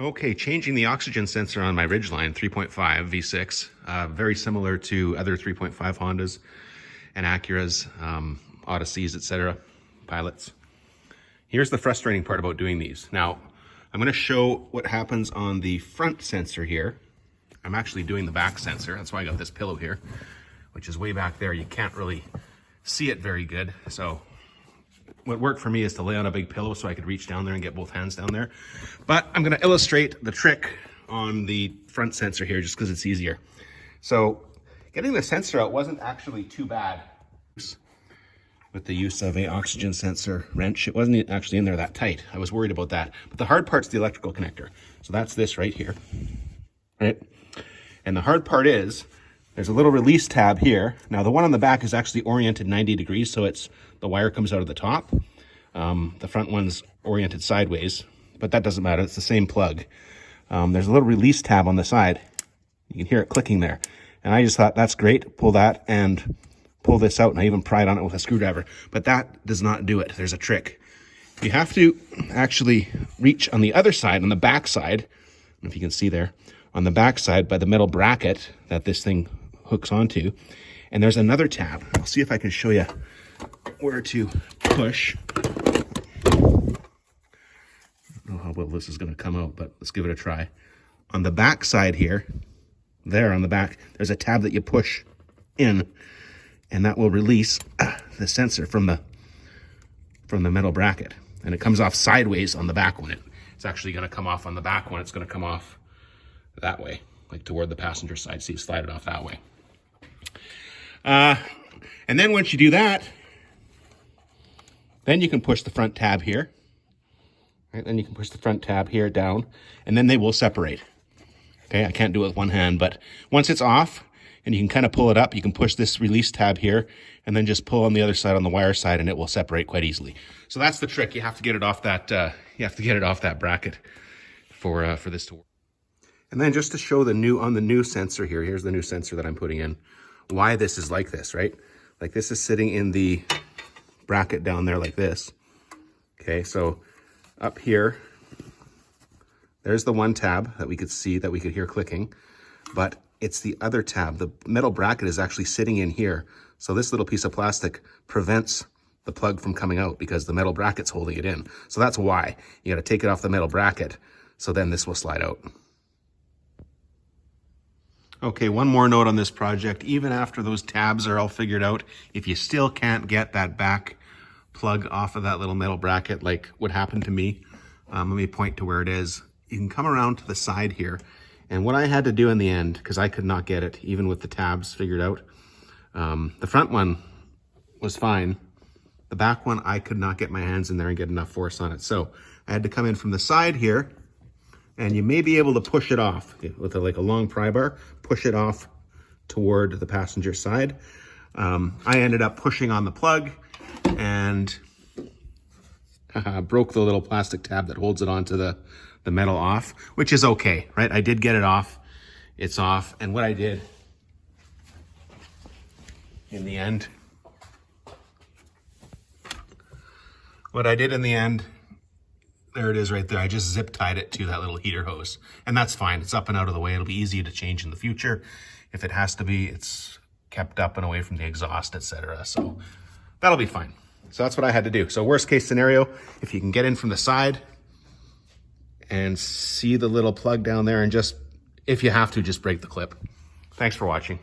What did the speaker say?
Okay, changing the oxygen sensor on my Ridgeline 3.5 V6, very similar to other 3.5 Hondas and Acuras, Odysseys, etc., Pilots. Here's the frustrating part about doing these. Now, I'm going to show what happens on the front sensor here. I'm actually doing the back sensor. That's why I got this pillow here, which is way back there. You can't really see it very good. So what worked for me is to lay on a big pillow so I could reach down there and get both hands down there. But I'm going to illustrate the trick on the front sensor here just because it's easier. So getting the sensor out wasn't actually too bad with the use of a oxygen sensor wrench. It wasn't actually in there that tight. I was worried about that. But the hard part's the electrical connector. So that's this right here, right? And the hard part is there's a little release tab here. Now the one on the back is actually oriented 90 degrees, so the wire comes out of the top. The front one's oriented sideways, but that doesn't matter. It's the same plug. There's a little release tab on the side. You can hear it clicking there. And I just thought, that's great. Pull that and pull this out. And I even pried on it with a screwdriver. But that does not do it. There's a trick. You have to actually reach on the other side, on the back side. I don't know if you can see there. On the back side by the metal bracket that this thing hooks onto. And there's another tab. I'll see if I can show you where to push. I don't know how well this is going to come out, but let's give it a try. On the back side here, there on the back, there's a tab that you push in, and that will release the sensor from the metal bracket. And it comes off sideways on the back one. It's actually going to come off on the back one. It's going to come off that way, like toward the passenger side. So you slide it off that way. And then once you do that, then you can push the front tab here. Right, then you can push the front tab here down, and then they will separate. Okay, I can't do it with one hand, but once it's off, and you can kind of pull it up, you can push this release tab here, and then just pull on the other side, on the wire side, and it will separate quite easily. So that's the trick. You have to get it off that. You have to get it off that bracket for this to work. And then just to show on the new sensor here, here's the new sensor that I'm putting in, why this is like this, right? Like this is sitting in the bracket down there like this. Okay, so up here, there's the one tab that we could see, that we could hear clicking, but it's the other tab. The metal bracket is actually sitting in here. So this little piece of plastic prevents the plug from coming out because the metal bracket's holding it in. So that's why you got to take it off the metal bracket. So then this will slide out. Okay, one more note on this project. Even after those tabs are all figured out, if you still can't get that back plug off of that little metal bracket, like what happened to me, let me point to where it is. You can come around to the side here. And what I had to do in the end, because I could not get it, even with the tabs figured out, the front one was fine. The back one, I could not get my hands in there and get enough force on it. So I had to come in from the side here, and you may be able to push it off with like a long pry bar, push it off toward the passenger side. I ended up pushing on the plug and broke the little plastic tab that holds it onto the metal off, which is okay, right? I did get it off. It's off. And what I did in the end, there it is right there. I just zip tied it to that little heater hose, and that's fine. It's up and out of the way. It'll be easy to change in the future. If it has to be, it's kept up and away from the exhaust, etc. So that'll be fine. So that's what I had to do. So worst case scenario, if you can get in from the side and see the little plug down there, and just, if you have to, just break the clip. Thanks for watching.